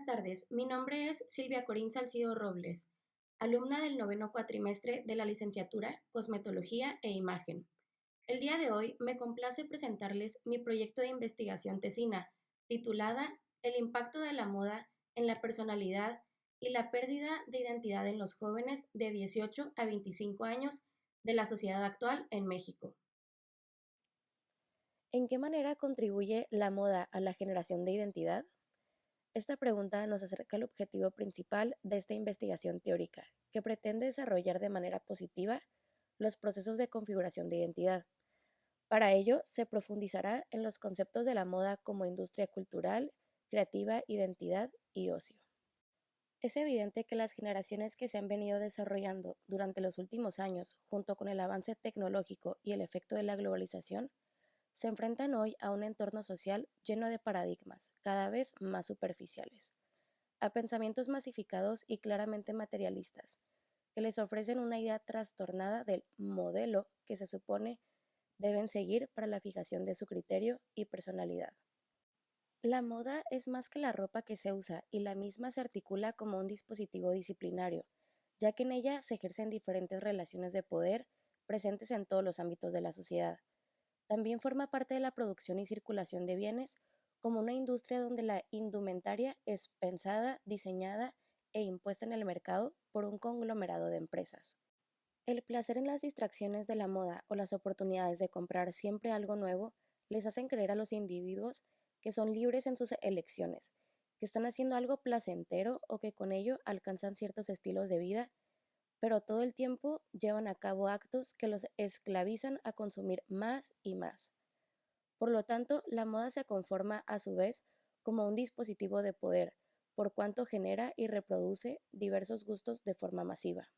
Buenas tardes, mi nombre es Silvia Corín Salcido Robles, alumna del noveno cuatrimestre de la licenciatura Cosmetología e Imagen. El día de hoy me complace presentarles mi proyecto de investigación tesina, titulada El impacto de la moda en la personalidad y la pérdida de identidad en los jóvenes de 18 a 25 años de la sociedad actual en México. ¿En qué manera contribuye la moda a la generación de identidad? Esta pregunta nos acerca al objetivo principal de esta investigación teórica, que pretende desarrollar de manera positiva los procesos de configuración de identidad. Para ello, se profundizará en los conceptos de la moda como industria cultural, creativa, identidad y ocio. Es evidente que las generaciones que se han venido desarrollando durante los últimos años, junto con el avance tecnológico y el efecto de la globalización, se enfrentan hoy a un entorno social lleno de paradigmas, cada vez más superficiales, a pensamientos masificados y claramente materialistas, que les ofrecen una idea trastornada del modelo que se supone deben seguir para la fijación de su criterio y personalidad. La moda es más que la ropa que se usa y la misma se articula como un dispositivo disciplinario, ya que en ella se ejercen diferentes relaciones de poder presentes en todos los ámbitos de la sociedad. También forma parte de la producción y circulación de bienes como una industria donde la indumentaria es pensada, diseñada e impuesta en el mercado por un conglomerado de empresas. El placer en las distracciones de la moda o las oportunidades de comprar siempre algo nuevo les hacen creer a los individuos que son libres en sus elecciones, que están haciendo algo placentero o que con ello alcanzan ciertos estilos de vida, pero todo el tiempo llevan a cabo actos que los esclavizan a consumir más y más. Por lo tanto, la moda se conforma a su vez como un dispositivo de poder, por cuanto genera y reproduce diversos gustos de forma masiva.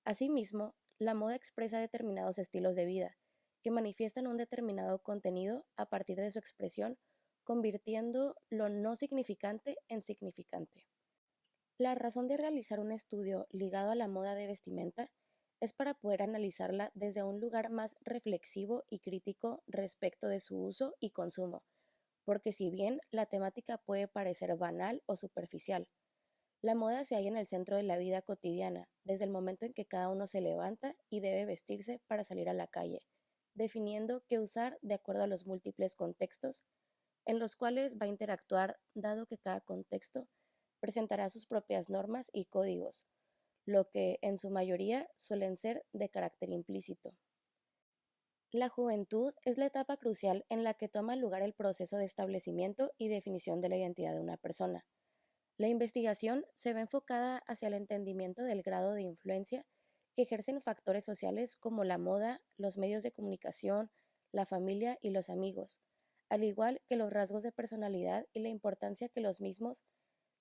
Asimismo, la moda expresa determinados estilos de vida, que manifiestan un determinado contenido a partir de su expresión, convirtiendo lo no significante en significante. La razón de realizar un estudio ligado a la moda de vestimenta es para poder analizarla desde un lugar más reflexivo y crítico respecto de su uso y consumo, porque si bien la temática puede parecer banal o superficial, la moda se halla en el centro de la vida cotidiana, desde el momento en que cada uno se levanta y debe vestirse para salir a la calle, definiendo qué usar de acuerdo a los múltiples contextos en los cuales va a interactuar, dado que cada contexto presentará sus propias normas y códigos, lo que en su mayoría suelen ser de carácter implícito. La juventud es la etapa crucial en la que toma lugar el proceso de establecimiento y definición de la identidad de una persona. La investigación se ve enfocada hacia el entendimiento del grado de influencia que ejercen factores sociales como la moda, los medios de comunicación, la familia y los amigos, al igual que los rasgos de personalidad y la importancia que los mismos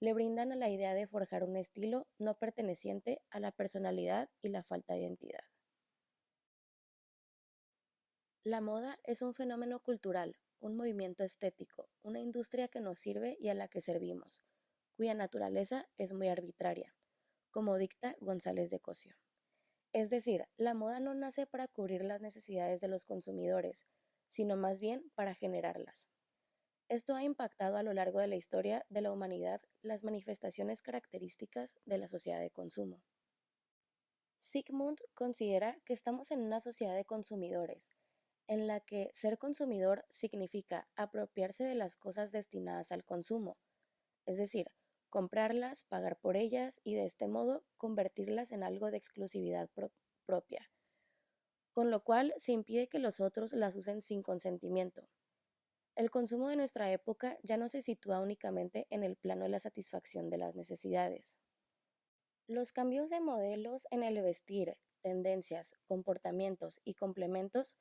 le brindan a la idea de forjar un estilo no perteneciente a la personalidad y la falta de identidad. La moda es un fenómeno cultural, un movimiento estético, una industria que nos sirve y a la que servimos, cuya naturaleza es muy arbitraria, como dicta González de Cosio. Es decir, la moda no nace para cubrir las necesidades de los consumidores, sino más bien para generarlas. Esto ha impactado a lo largo de la historia de la humanidad las manifestaciones características de la sociedad de consumo. Sigmund considera que estamos en una sociedad de consumidores, en la que ser consumidor significa apropiarse de las cosas destinadas al consumo, es decir, comprarlas, pagar por ellas y de este modo convertirlas en algo de exclusividad propia, con lo cual se impide que los otros las usen sin consentimiento. El consumo de nuestra época ya no se sitúa únicamente en el plano de la satisfacción de las necesidades. Los cambios de modelos en el vestir, tendencias, comportamientos y complementos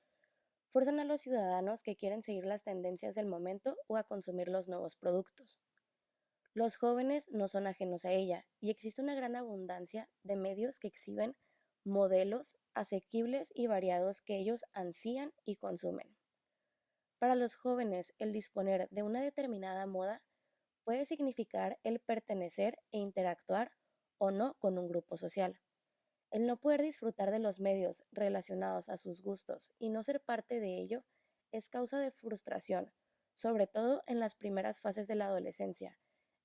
fuerzan a los ciudadanos que quieren seguir las tendencias del momento o a consumir los nuevos productos. Los jóvenes no son ajenos a ella y existe una gran abundancia de medios que exhiben modelos asequibles y variados que ellos ansían y consumen. Para los jóvenes, el disponer de una determinada moda puede significar el pertenecer e interactuar o no con un grupo social. El no poder disfrutar de los medios relacionados a sus gustos y no ser parte de ello es causa de frustración, sobre todo en las primeras fases de la adolescencia,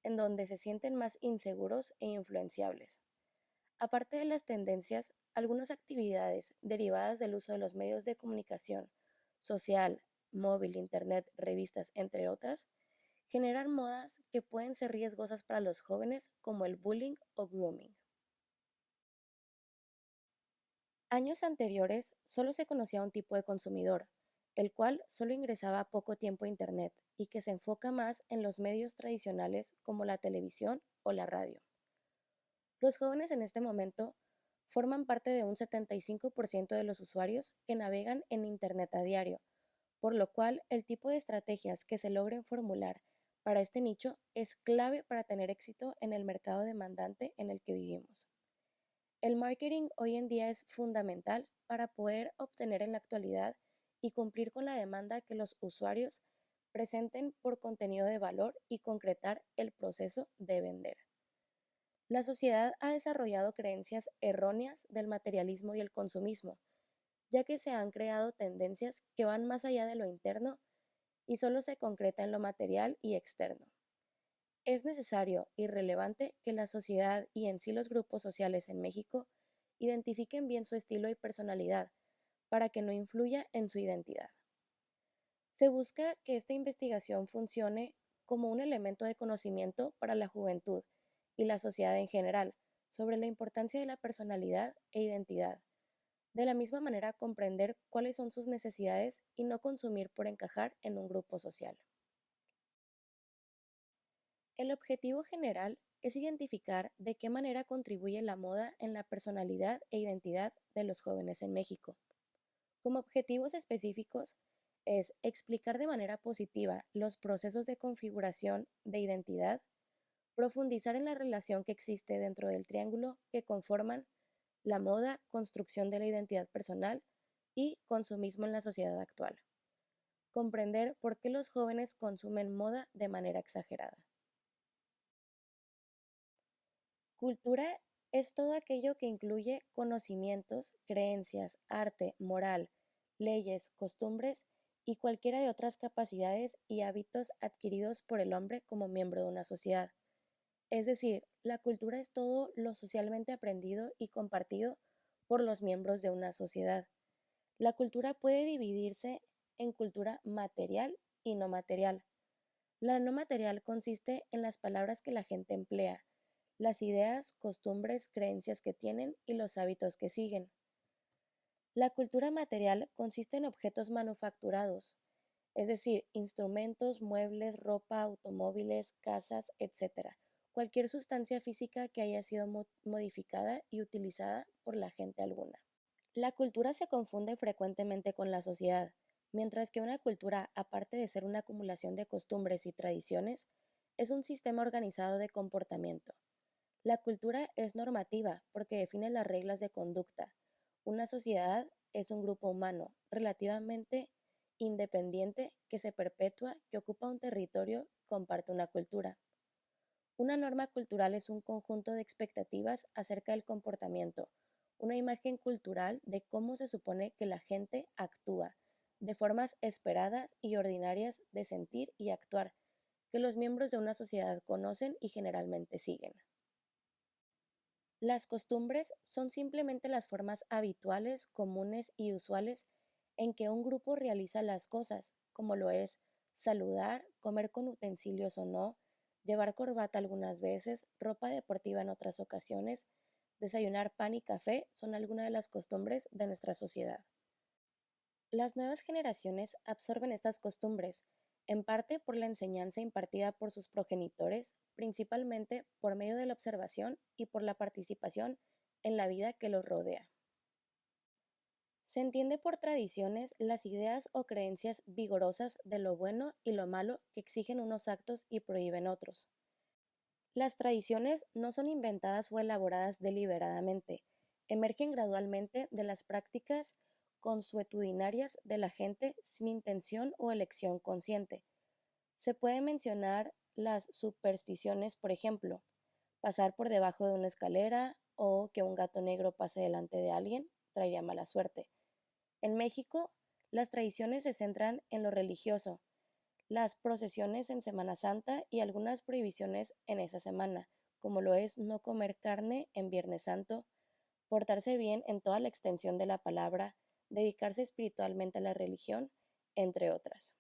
en donde se sienten más inseguros e influenciables. Aparte de las tendencias, algunas actividades derivadas del uso de los medios de comunicación social, móvil, internet, revistas, entre otras, generan modas que pueden ser riesgosas para los jóvenes como el bullying o grooming. Años anteriores solo se conocía un tipo de consumidor, el cual solo ingresaba poco tiempo a Internet y que se enfoca más en los medios tradicionales como la televisión o la radio. Los jóvenes en este momento forman parte de un 75% de los usuarios que navegan en Internet a diario, por lo cual el tipo de estrategias que se logren formular para este nicho es clave para tener éxito en el mercado demandante en el que vivimos. El marketing hoy en día es fundamental para poder obtener en la actualidad y cumplir con la demanda que los usuarios presenten por contenido de valor y concretar el proceso de vender. La sociedad ha desarrollado creencias erróneas del materialismo y el consumismo, ya que se han creado tendencias que van más allá de lo interno y solo se concreta en lo material y externo. Es necesario y relevante que la sociedad y en sí los grupos sociales en México identifiquen bien su estilo y personalidad para que no influya en su identidad. Se busca que esta investigación funcione como un elemento de conocimiento para la juventud y la sociedad en general sobre la importancia de la personalidad e identidad. De la misma manera, comprender cuáles son sus necesidades y no consumir por encajar en un grupo social. El objetivo general es identificar de qué manera contribuye la moda en la personalidad e identidad de los jóvenes en México. Como objetivos específicos es explicar de manera positiva los procesos de configuración de identidad, profundizar en la relación que existe dentro del triángulo que conforman la moda, construcción de la identidad personal y consumismo en la sociedad actual. Comprender por qué los jóvenes consumen moda de manera exagerada. Cultura es todo aquello que incluye conocimientos, creencias, arte, moral, leyes, costumbres y cualquiera de otras capacidades y hábitos adquiridos por el hombre como miembro de una sociedad. Es decir, la cultura es todo lo socialmente aprendido y compartido por los miembros de una sociedad. La cultura puede dividirse en cultura material y no material. La no material consiste en las palabras que la gente emplea, las ideas, costumbres, creencias que tienen y los hábitos que siguen. La cultura material consiste en objetos manufacturados, es decir, instrumentos, muebles, ropa, automóviles, casas, etc. Cualquier sustancia física que haya sido modificada y utilizada por la gente alguna. La cultura se confunde frecuentemente con la sociedad, mientras que una cultura, aparte de ser una acumulación de costumbres y tradiciones, es un sistema organizado de comportamiento. La cultura es normativa porque define las reglas de conducta. Una sociedad es un grupo humano relativamente independiente que se perpetúa, que ocupa un territorio, comparte una cultura. Una norma cultural es un conjunto de expectativas acerca del comportamiento, una imagen cultural de cómo se supone que la gente actúa, de formas esperadas y ordinarias de sentir y actuar, que los miembros de una sociedad conocen y generalmente siguen. Las costumbres son simplemente las formas habituales, comunes y usuales en que un grupo realiza las cosas, como lo es saludar, comer con utensilios o no, llevar corbata algunas veces, ropa deportiva en otras ocasiones, desayunar pan y café son algunas de las costumbres de nuestra sociedad. Las nuevas generaciones absorben estas costumbres, en parte por la enseñanza impartida por sus progenitores, principalmente por medio de la observación y por la participación en la vida que los rodea. Se entiende por tradiciones las ideas o creencias vigorosas de lo bueno y lo malo que exigen unos actos y prohíben otros. Las tradiciones no son inventadas o elaboradas deliberadamente, emergen gradualmente de las prácticas consuetudinarias de la gente sin intención o elección consciente. Se puede mencionar las supersticiones, por ejemplo, pasar por debajo de una escalera o que un gato negro pase delante de alguien traería mala suerte. En México, las tradiciones se centran en lo religioso. las procesiones en Semana Santa y algunas prohibiciones en esa semana, como lo es no comer carne en Viernes Santo, portarse bien en toda la extensión de la palabra, dedicarse espiritualmente a la religión, entre otras.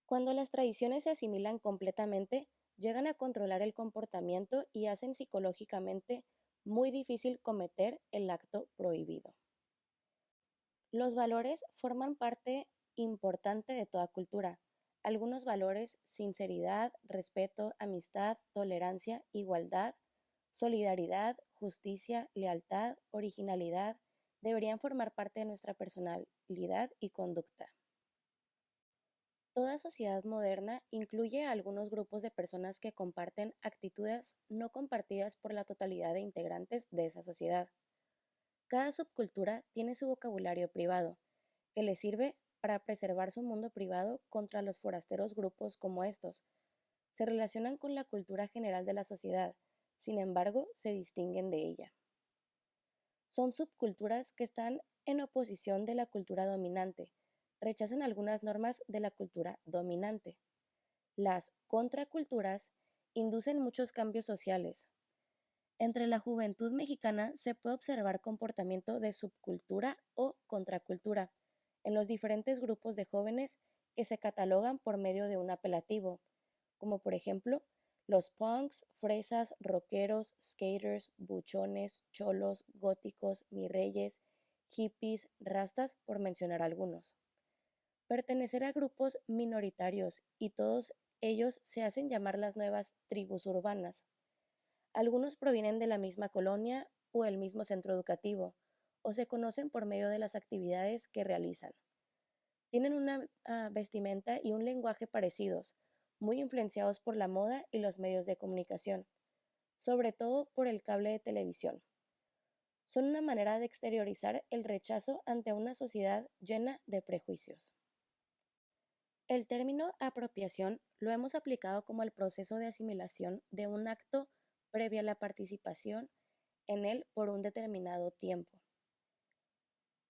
Cuando las tradiciones se asimilan completamente, llegan a controlar el comportamiento y hacen psicológicamente muy difícil cometer el acto prohibido. Los valores forman parte importante de toda cultura. Algunos valores, sinceridad, respeto, amistad, tolerancia, igualdad, solidaridad, justicia, lealtad, originalidad, deberían formar parte de nuestra personalidad y conducta. Toda sociedad moderna incluye a algunos grupos de personas que comparten actitudes no compartidas por la totalidad de integrantes de esa sociedad. Cada subcultura tiene su vocabulario privado, que le sirve para preservar su mundo privado contra los forasteros grupos como estos. Se relacionan con la cultura general de la sociedad, sin embargo, se distinguen de ella. Son subculturas que están en oposición de la cultura dominante, rechazan algunas normas de la cultura dominante. Las contraculturas inducen muchos cambios sociales. Entre la juventud mexicana se puede observar comportamiento de subcultura o contracultura en los diferentes grupos de jóvenes que se catalogan por medio de un apelativo, como por ejemplo los punks, fresas, rockeros, skaters, buchones, cholos, góticos, mirreyes, hippies, rastas, por mencionar algunos. Pertenecer a grupos minoritarios y todos ellos se hacen llamar las nuevas tribus urbanas. Algunos provienen de la misma colonia o el mismo centro educativo, o se conocen por medio de las actividades que realizan. Tienen una vestimenta y un lenguaje parecidos, muy influenciados por la moda y los medios de comunicación, sobre todo por el cable de televisión. Son una manera de exteriorizar el rechazo ante una sociedad llena de prejuicios. El término apropiación lo hemos aplicado como el proceso de asimilación de un acto previa a la participación en él por un determinado tiempo.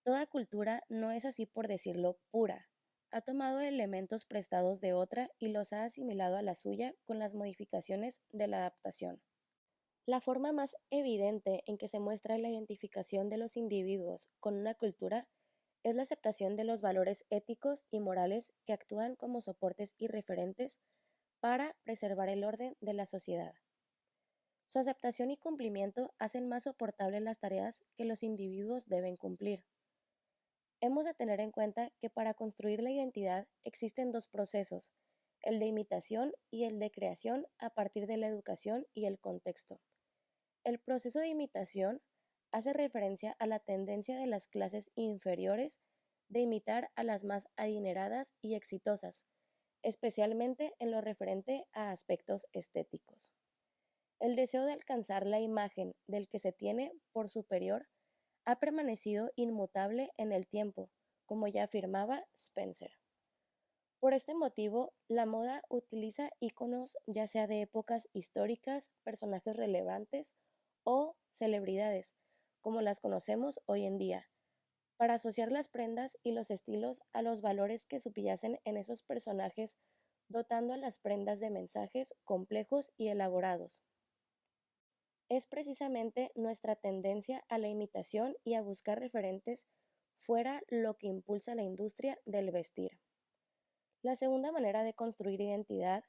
Toda cultura no es así por decirlo pura. Ha tomado elementos prestados de otra y los ha asimilado a la suya con las modificaciones de la adaptación. La forma más evidente en que se muestra la identificación de los individuos con una cultura es la aceptación de los valores éticos y morales que actúan como soportes y referentes para preservar el orden de la sociedad. Su aceptación y cumplimiento hacen más soportables las tareas que los individuos deben cumplir. Hemos de tener en cuenta que para construir la identidad existen dos procesos, el de imitación y el de creación a partir de la educación y el contexto. El proceso de imitación hace referencia a la tendencia de las clases inferiores de imitar a las más adineradas y exitosas, especialmente en lo referente a aspectos estéticos. El deseo de alcanzar la imagen del que se tiene por superior ha permanecido inmutable en el tiempo, como ya afirmaba Spencer. Por este motivo, la moda utiliza íconos ya sea de épocas históricas, personajes relevantes o celebridades, como las conocemos hoy en día, para asociar las prendas y los estilos a los valores que subyacen en esos personajes, dotando a las prendas de mensajes complejos y elaborados. Es precisamente nuestra tendencia a la imitación y a buscar referentes fuera lo que impulsa la industria del vestir. La segunda manera de construir identidad,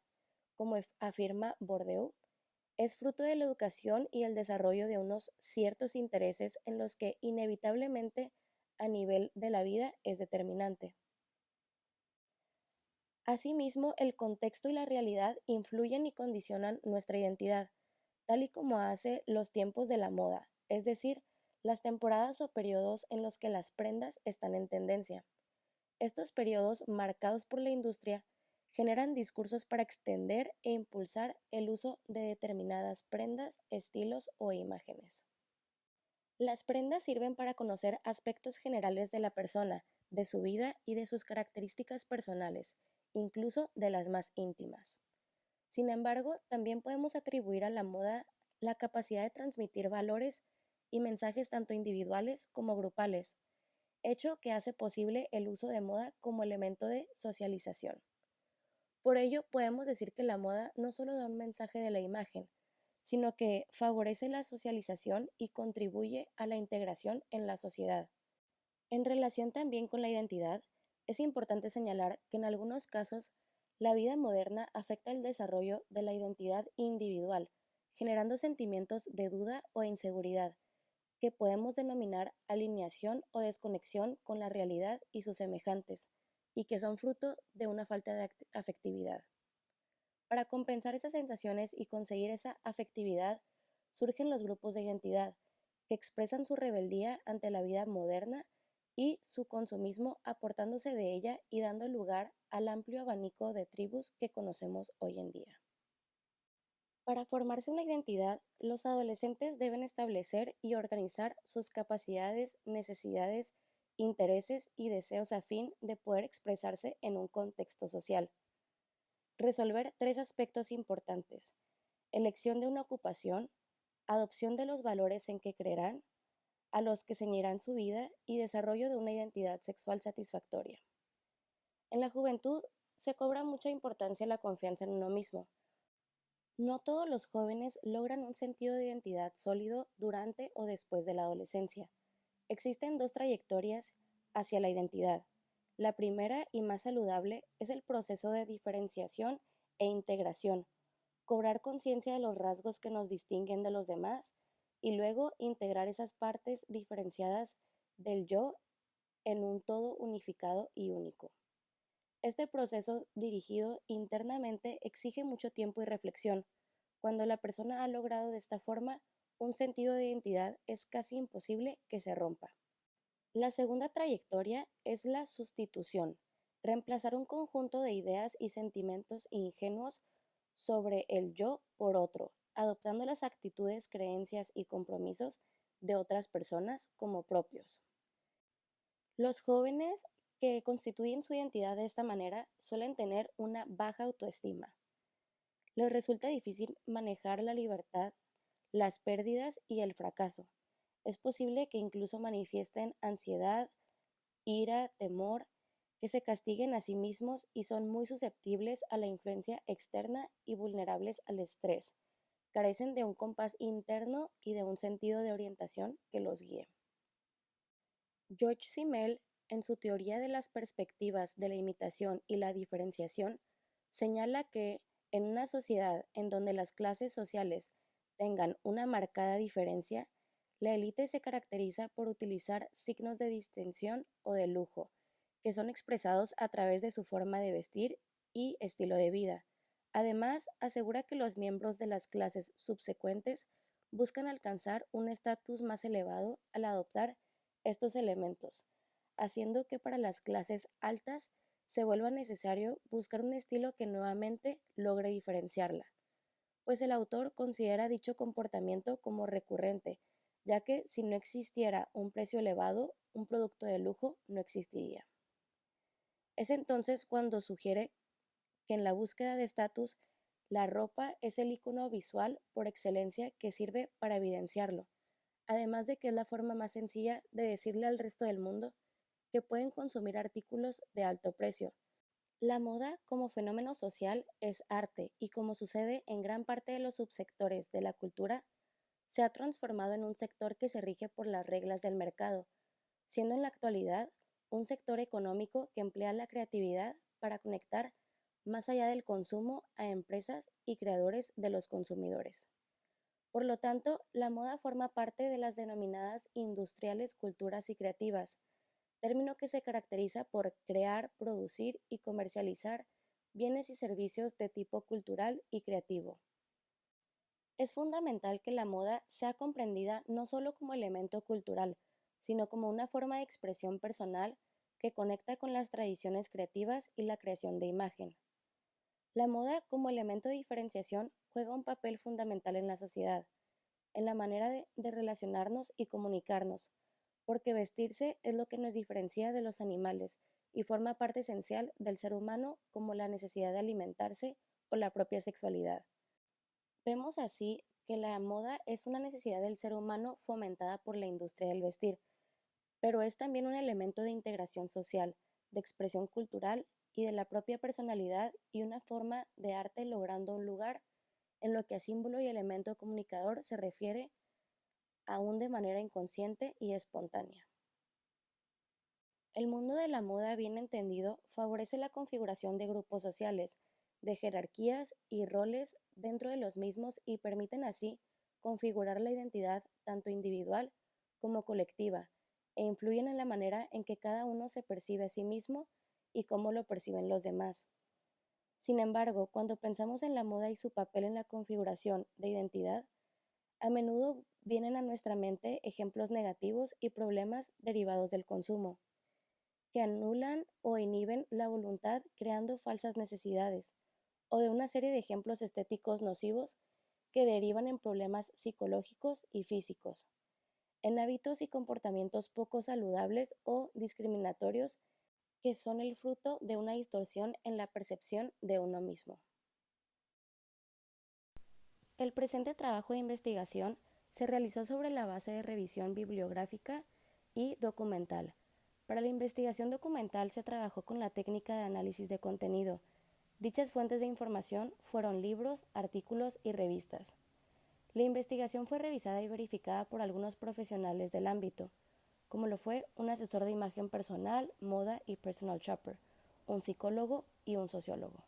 como afirma Bourdieu, es fruto de la educación y el desarrollo de unos ciertos intereses en los que inevitablemente a nivel de la vida es determinante. Asimismo, el contexto y la realidad influyen y condicionan nuestra identidad, tal y como hace los tiempos de la moda, es decir, las temporadas o periodos en los que las prendas están en tendencia. Estos periodos, marcados por la industria, generan discursos para extender e impulsar el uso de determinadas prendas, estilos o imágenes. Las prendas sirven para conocer aspectos generales de la persona, de su vida y de sus características personales, incluso de las más íntimas. Sin embargo, también podemos atribuir a la moda la capacidad de transmitir valores y mensajes tanto individuales como grupales, hecho que hace posible el uso de moda como elemento de socialización. Por ello, podemos decir que la moda no solo da un mensaje de la imagen, sino que favorece la socialización y contribuye a la integración en la sociedad. En relación también con la identidad, es importante señalar que en algunos casos la vida moderna afecta el desarrollo de la identidad individual, generando sentimientos de duda o inseguridad, que podemos denominar alineación o desconexión con la realidad y sus semejantes, y que son fruto de una falta de afectividad. Para compensar esas sensaciones y conseguir esa afectividad, surgen los grupos de identidad, que expresan su rebeldía ante la vida moderna y su consumismo aportándose de ella y dando lugar al amplio abanico de tribus que conocemos hoy en día. Para formarse una identidad, los adolescentes deben establecer y organizar sus capacidades, necesidades, intereses y deseos a fin de poder expresarse en un contexto social. Resolver tres aspectos importantes: elección de una ocupación, adopción de los valores en que creerán, a los que ceñirán su vida y desarrollo de una identidad sexual satisfactoria. En la juventud se cobra mucha importancia la confianza en uno mismo. No todos los jóvenes logran un sentido de identidad sólido durante o después de la adolescencia. Existen dos trayectorias hacia la identidad. La primera y más saludable es el proceso de diferenciación e integración, cobrar conciencia de los rasgos que nos distinguen de los demás y luego integrar esas partes diferenciadas del yo en un todo unificado y único. Este proceso dirigido internamente exige mucho tiempo y reflexión. Cuando la persona ha logrado de esta forma un sentido de identidad, es casi imposible que se rompa. La segunda trayectoria es la sustitución, reemplazar un conjunto de ideas y sentimientos ingenuos sobre el yo por otro, adoptando las actitudes, creencias y compromisos de otras personas como propios. Los jóvenes que constituyen su identidad de esta manera suelen tener una baja autoestima. Les resulta difícil manejar la libertad, las pérdidas y el fracaso. Es posible que incluso manifiesten ansiedad, ira, temor, que se castiguen a sí mismos y son muy susceptibles a la influencia externa y vulnerables al estrés. Carecen de un compás interno y de un sentido de orientación que los guíe. George Simmel, en su teoría de las perspectivas de la imitación y la diferenciación, señala que en una sociedad en donde las clases sociales tengan una marcada diferencia, la élite se caracteriza por utilizar signos de distinción o de lujo, que son expresados a través de su forma de vestir y estilo de vida. Además, asegura que los miembros de las clases subsecuentes buscan alcanzar un estatus más elevado al adoptar estos elementos, haciendo que para las clases altas se vuelva necesario buscar un estilo que nuevamente logre diferenciarla, pues el autor considera dicho comportamiento como recurrente, ya que si no existiera un precio elevado, un producto de lujo no existiría. Es entonces cuando sugiere que en la búsqueda de estatus, la ropa es el icono visual por excelencia que sirve para evidenciarlo, además de que es la forma más sencilla de decirle al resto del mundo que pueden consumir artículos de alto precio. La moda como fenómeno social es arte y, como sucede en gran parte de los subsectores de la cultura, se ha transformado en un sector que se rige por las reglas del mercado, siendo en la actualidad un sector económico que emplea la creatividad para conectar más allá del consumo a empresas y creadores de los consumidores. Por lo tanto, la moda forma parte de las denominadas industriales culturas y creativas, término que se caracteriza por crear, producir y comercializar bienes y servicios de tipo cultural y creativo. Es fundamental que la moda sea comprendida no solo como elemento cultural, sino como una forma de expresión personal que conecta con las tradiciones creativas y la creación de imagen. La moda como elemento de diferenciación juega un papel fundamental en la sociedad, en la manera de relacionarnos y comunicarnos, porque vestirse es lo que nos diferencia de los animales y forma parte esencial del ser humano, como la necesidad de alimentarse o la propia sexualidad. Vemos así que la moda es una necesidad del ser humano fomentada por la industria del vestir, pero es también un elemento de integración social, de expresión cultural y de la propia personalidad y una forma de arte logrando un lugar en lo que a símbolo y elemento comunicador se refiere aún de manera inconsciente y espontánea. El mundo de la moda bien entendido favorece la configuración de grupos sociales, de jerarquías y roles dentro de los mismos y permiten así configurar la identidad tanto individual como colectiva e influyen en la manera en que cada uno se percibe a sí mismo y cómo lo perciben los demás. Sin embargo, cuando pensamos en la moda y su papel en la configuración de identidad, a menudo vienen a nuestra mente ejemplos negativos y problemas derivados del consumo, que anulan o inhiben la voluntad creando falsas necesidades, o de una serie de ejemplos estéticos nocivos que derivan en problemas psicológicos y físicos, en hábitos y comportamientos poco saludables o discriminatorios que son el fruto de una distorsión en la percepción de uno mismo. El presente trabajo de investigación se realizó sobre la base de revisión bibliográfica y documental. Para la investigación documental se trabajó con la técnica de análisis de contenido. Dichas fuentes de información fueron libros, artículos y revistas. La investigación fue revisada y verificada por algunos profesionales del ámbito, como lo fue un asesor de imagen personal, moda y personal shopper, un psicólogo y un sociólogo.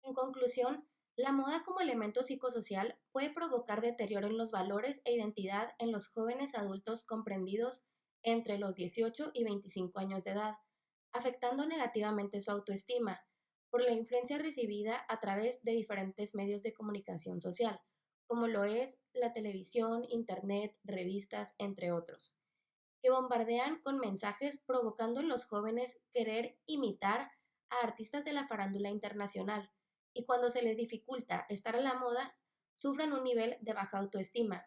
En conclusión, la moda como elemento psicosocial puede provocar deterioro en los valores e identidad en los jóvenes adultos comprendidos entre los 18 y 25 años de edad, afectando negativamente su autoestima por la influencia recibida a través de diferentes medios de comunicación social, como lo es la televisión, internet, revistas, entre otros, que bombardean con mensajes provocando en los jóvenes querer imitar a artistas de la farándula internacional, y cuando se les dificulta estar a la moda, sufren un nivel de baja autoestima.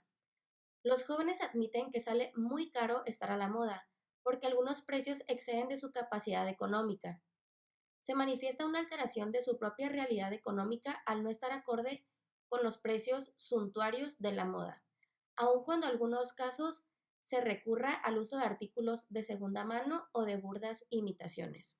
Los jóvenes admiten que sale muy caro estar a la moda, porque algunos precios exceden de su capacidad económica. Se manifiesta una alteración de su propia realidad económica al no estar acorde con los precios suntuarios de la moda, aun cuando en algunos casos se recurra al uso de artículos de segunda mano o de burdas imitaciones.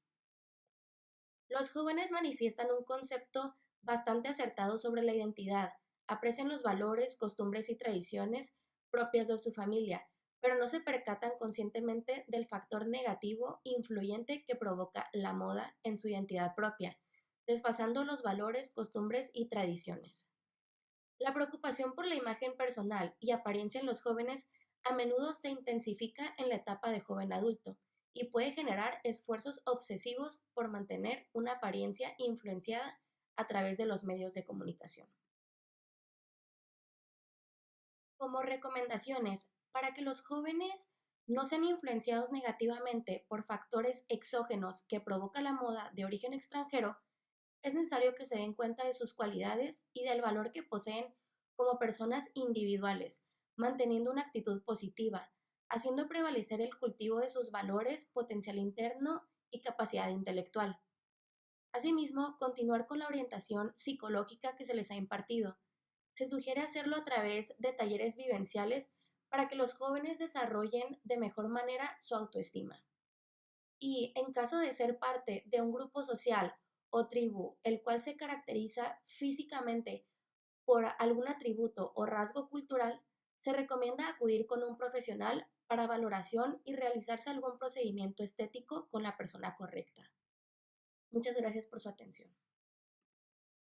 Los jóvenes manifiestan un concepto bastante acertado sobre la identidad, aprecian los valores, costumbres y tradiciones propias de su familia, pero no se percatan conscientemente del factor negativo influyente que provoca la moda en su identidad propia, desfasando los valores, costumbres y tradiciones. La preocupación por la imagen personal y apariencia en los jóvenes a menudo se intensifica en la etapa de joven adulto y puede generar esfuerzos obsesivos por mantener una apariencia influenciada a través de los medios de comunicación. Como recomendaciones, para que los jóvenes no sean influenciados negativamente por factores exógenos que provoca la moda de origen extranjero, es necesario que se den cuenta de sus cualidades y del valor que poseen como personas individuales, manteniendo una actitud positiva, haciendo prevalecer el cultivo de sus valores, potencial interno y capacidad intelectual. Asimismo, continuar con la orientación psicológica que se les ha impartido. Se sugiere hacerlo a través de talleres vivenciales para que los jóvenes desarrollen de mejor manera su autoestima. Y en caso de ser parte de un grupo social o tribu, el cual se caracteriza físicamente por algún atributo o rasgo cultural, se recomienda acudir con un profesional para valoración y realizarse algún procedimiento estético con la persona correcta. Muchas gracias por su atención.